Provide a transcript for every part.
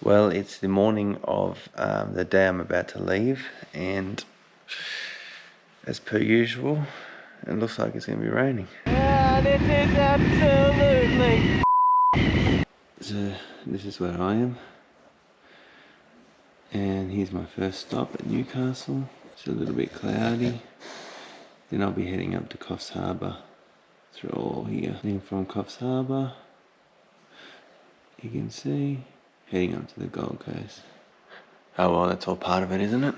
Well, it's the morning of the day I'm about to leave, and as per usual, it looks like it's going to be raining. This is absolutely... So this is where I am, and here's my first stop at Newcastle. It's a little bit cloudy. Then I'll be heading up to Coffs Harbour through all here. Then from Coffs Harbour, you can see, heading up to the Gold Coast. Oh well, that's all part of it, isn't it?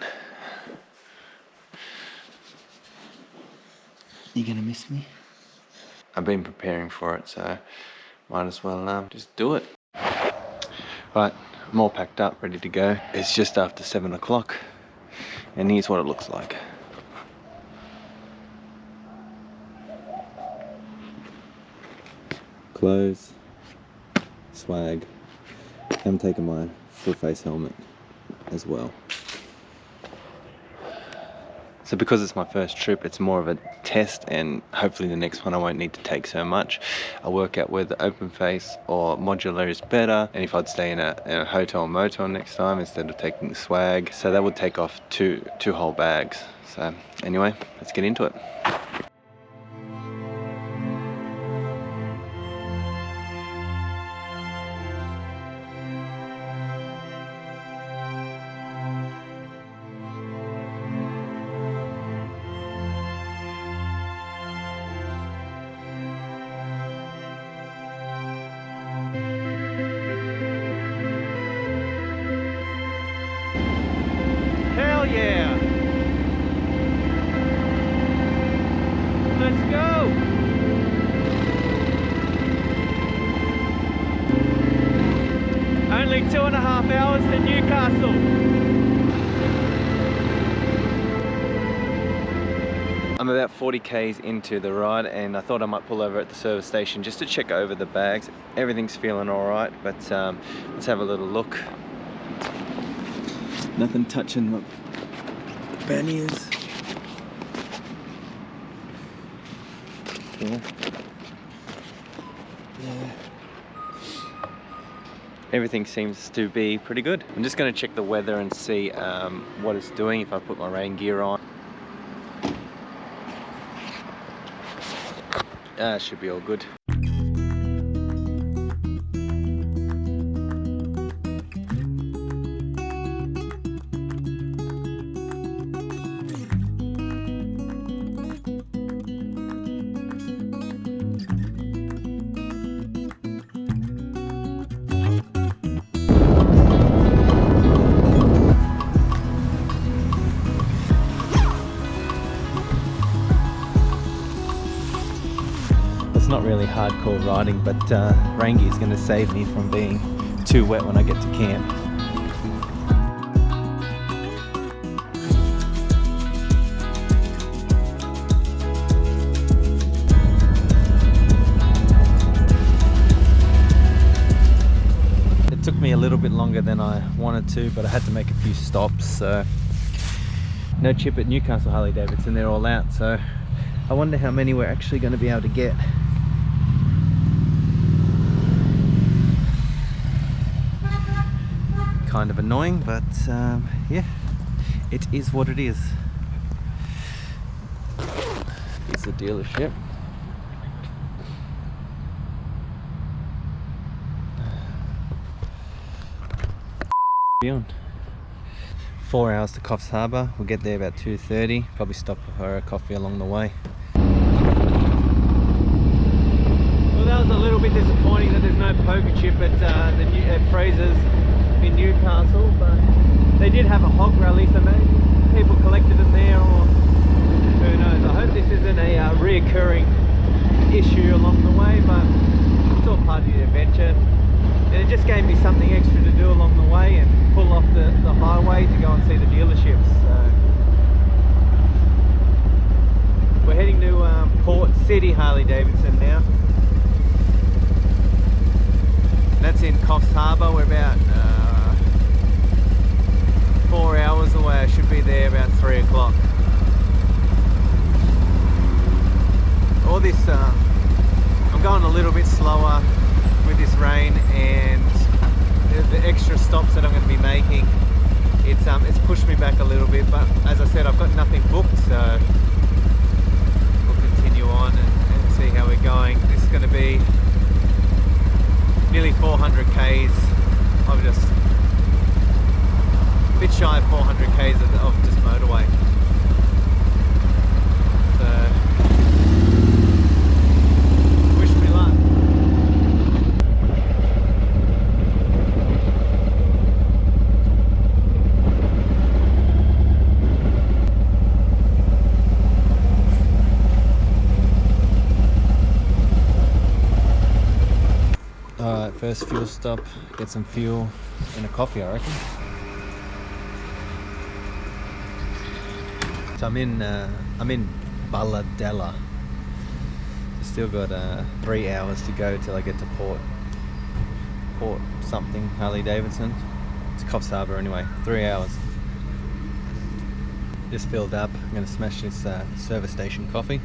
You gonna miss me? I've been preparing for it, so might as well just do it. Right, I'm all packed up, ready to go. It's just after 7 o'clock, and here's what it looks like. Clothes, swag. I'm taking my full face helmet as well. So because it's my first trip, it's more of a test, and hopefully the next one I won't need to take so much. I'll work out whether open face or modular is better, and if I'd stay in a hotel or motel next time instead of taking the swag. So that would take off two whole bags. So anyway, let's get into it. Hell yeah! Let's go! Only 2.5 hours to Newcastle. I'm about 40 k's into the ride, and I thought I might pull over at the service station just to check over the bags. Everything's feeling alright, but let's have a little look. Nothing touching the panniers. Yeah. Everything seems to be pretty good. I'm just going to check the weather and see what it's doing if I put my rain gear on. Should be all good. It's not really hardcore riding, but rain gear is going to save me from being too wet when I get to camp. It took me a little bit longer than I wanted to, but I had to make a few stops, so no chip at Newcastle Harley Davidson, they're all out, so I wonder how many we're actually going to be able to get. Kind of annoying, but yeah, it is what it is. Here's the dealership. Beyond 4 hours to Coffs Harbour. We'll get there about 2:30. Probably stop for a coffee along the way. Well, that was a little bit disappointing that there's no poker chip at Fraser's in Newcastle, but they did have a hog rally, so maybe people collected it there, or who knows. I hope this isn't a reoccurring issue along the way, but it's all part of the adventure. And it just gave me something extra to do along the way and pull off the highway to go and see the dealerships. So we're heading to Port City Harley Davidson now. That's in Coffs Harbour. We're about 4 hours away. I should be there about 3 o'clock. All this, I'm going a little bit slower with this rain, and the extra stops that I'm going to be making, it's pushed me back a little bit, but as I said, I've got nothing booked, so we'll continue on and see how we're going. This is going to be nearly 400 Ks. I'm just a bit shy of 400 Ks of just motorway. So wish me luck. Alright, first fuel stop, get some fuel and a coffee, I reckon. So I'm in Balladella. Still got 3 hours to go till I get to Port something, Harley Davidson. It's Coffs Harbour anyway, 3 hours. Just filled up, I'm gonna smash this service station coffee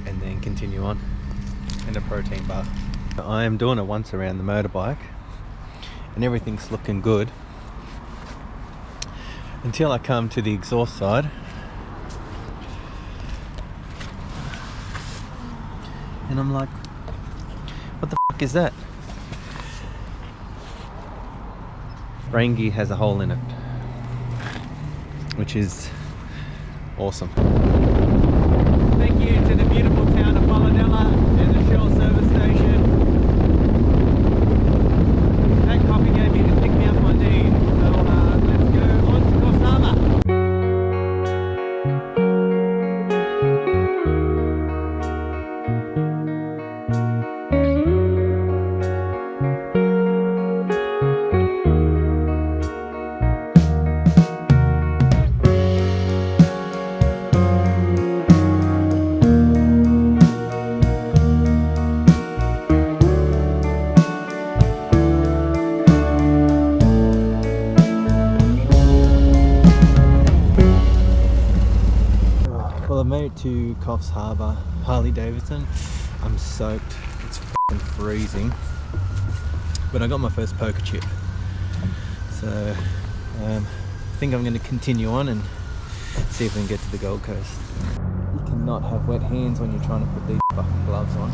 and then continue on, and a protein bar. I am doing it once around the motorbike and everything's looking good until I come to the exhaust side and I'm like, what the fuck is that? Rain gear has a hole in it, which is awesome. Thank you to the beautiful town of Balladella and the Shell service station. That coffee gave me to pick me up my need. So let's go on to Coffs Harbour. Well, I've made it to Coffs Harbour, Harley Davidson. I'm soaked, it's f***ing freezing. But I got my first poker chip. So I think I'm going to continue on and see if we can get to the Gold Coast. You cannot have wet hands when you're trying to put these fucking gloves on.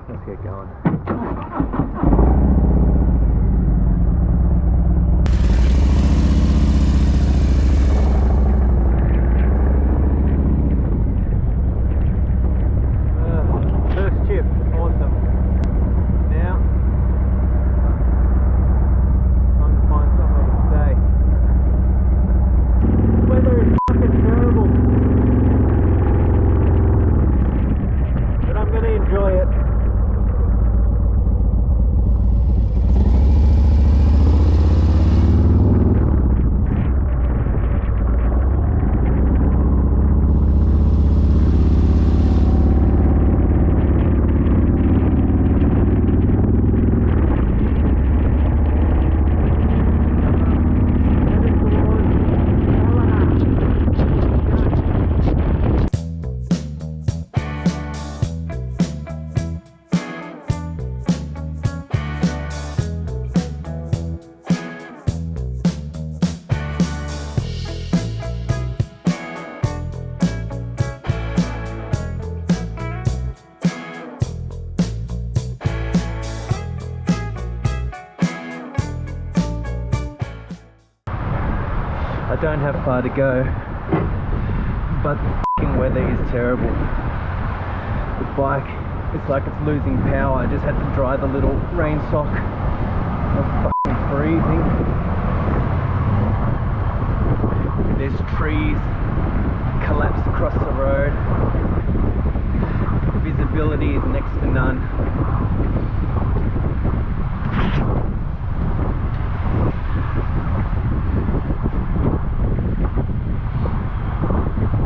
Let's get going. I don't have far to go, but the f***ing weather is terrible. The bike, it's like it's losing power. I just had to dry the little rain sock. I'm f***ing freezing. There's trees collapsed across the road. Visibility is next to none.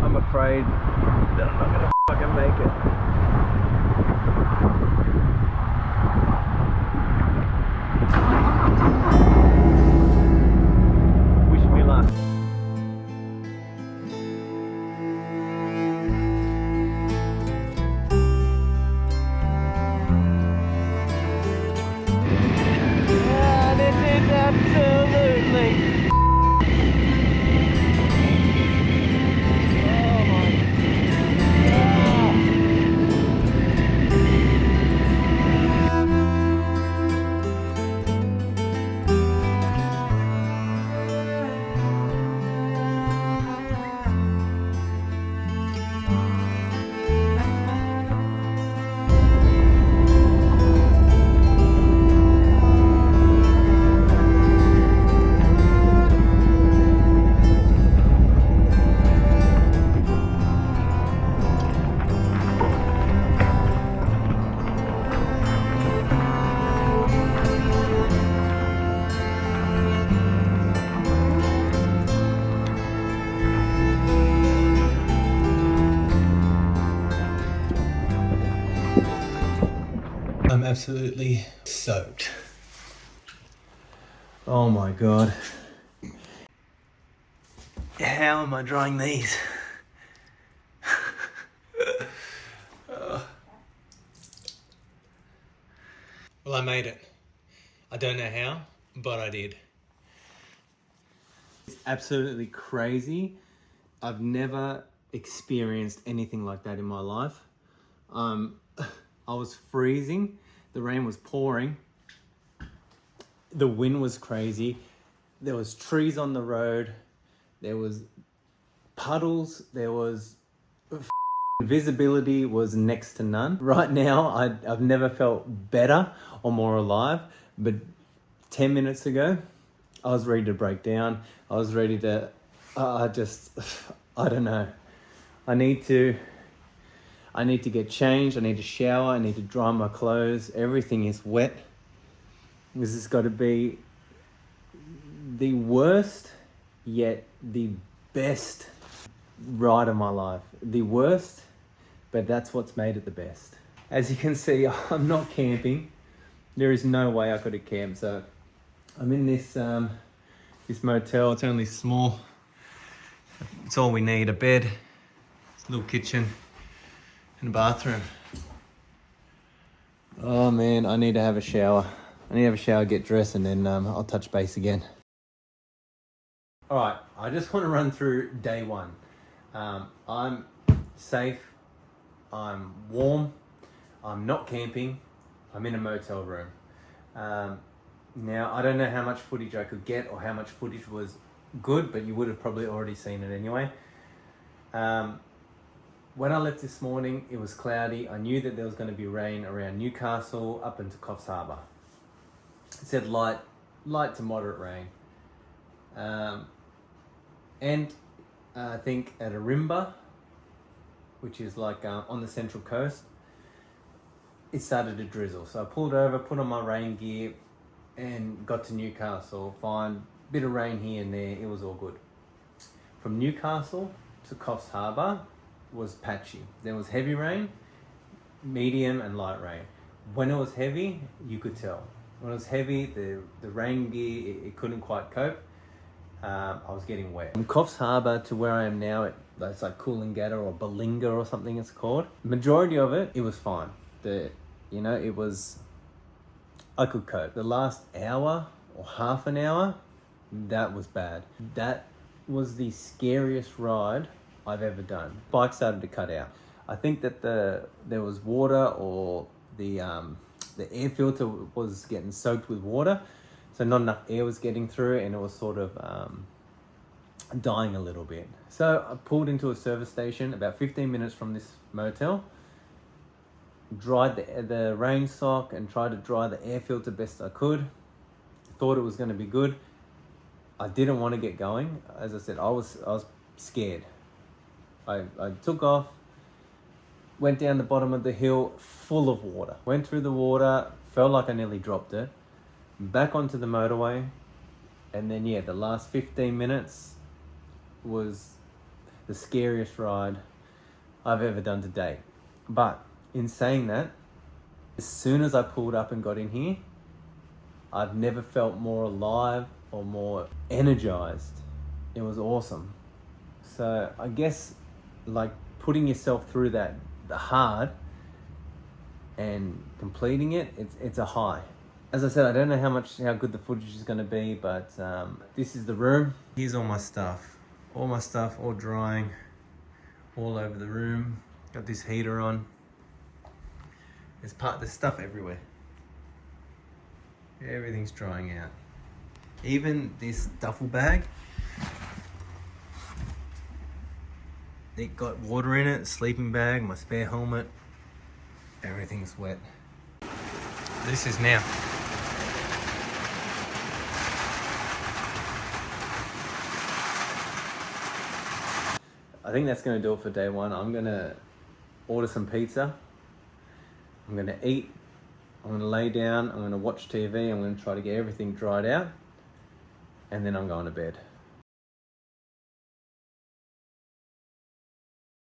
I'm afraid that I'm not gonna fucking make it. Wish me luck. Absolutely. I'm absolutely soaked. Oh my God. How am I drying these? Well, I made it. I don't know how, but I did. It's absolutely crazy. I've never experienced anything like that in my life. I was freezing. The rain was pouring. The wind was crazy. There was trees on the road. There was puddles. There was visibility was next to none. Right now, I've never felt better or more alive. But 10 minutes ago, I was ready to break down. I was ready to, I don't know. I need to get changed. I need to shower. I need to dry my clothes. Everything is wet. This has got to be the worst, yet the best ride of my life. The worst, but that's what's made it the best. As you can see, I'm not camping. There is no way I could have camped. So I'm in this motel. It's only small. It's all we need: a bed, a little kitchen, and a bathroom. Oh man, I need to have a shower. I need to have a shower, get dressed, and then I'll touch base again. All right, I just want to run through day one. I'm safe. I'm warm. I'm not camping. I'm in a motel room. Now, I don't know how much footage I could get or how much footage was good, but you would have probably already seen it anyway. When I left this morning, it was cloudy. I knew that there was going to be rain around Newcastle up into Coffs Harbour. It said light to moderate rain. And I think at Arimba, which is like on the central coast, it started to drizzle. So I pulled over, put on my rain gear, and got to Newcastle. Fine, bit of rain here and there, it was all good. From Newcastle to Coffs Harbour was patchy. There was heavy rain, medium and light rain. When it was heavy, you could tell. When it was heavy, the rain gear, it couldn't quite cope. I was getting wet. From Coffs Harbour to where I am now, it's like Coolangatta or Balinga or something it's called. Majority of it was fine. It was, I could cope. The last hour or half an hour, that was bad. That was the scariest ride I've ever done. Bike started to cut out. I think that there was water, or the air filter was getting soaked with water, so not enough air was getting through, and it was sort of dying a little bit. So I pulled into a service station about 15 minutes from this motel, dried the rain sock and tried to dry the air filter best I could. Thought it was going to be good. I didn't want to get going. As I said, I was scared. I took off, went down the bottom of the hill full of water. Went through the water, felt like I nearly dropped it. Back onto the motorway, and then the last 15 minutes was the scariest ride I've ever done to date. But in saying that, as soon as I pulled up and got in here, I've never felt more alive or more energized. It was awesome. So I guess like putting yourself through the hard and completing it, it's a high. As I said, I don't know how good the footage is going to be, but this is the room. Here's all my stuff. All my stuff, all drying, all over the room. Got this heater on. There's stuff everywhere. Everything's drying out. Even this duffel bag. It got water in it, sleeping bag, my spare helmet. Everything's wet. This is now. I think that's going to do it for day one. I'm going to order some pizza. I'm going to eat. I'm going to lay down. I'm going to watch TV. I'm going to try to get everything dried out. And then I'm going to bed.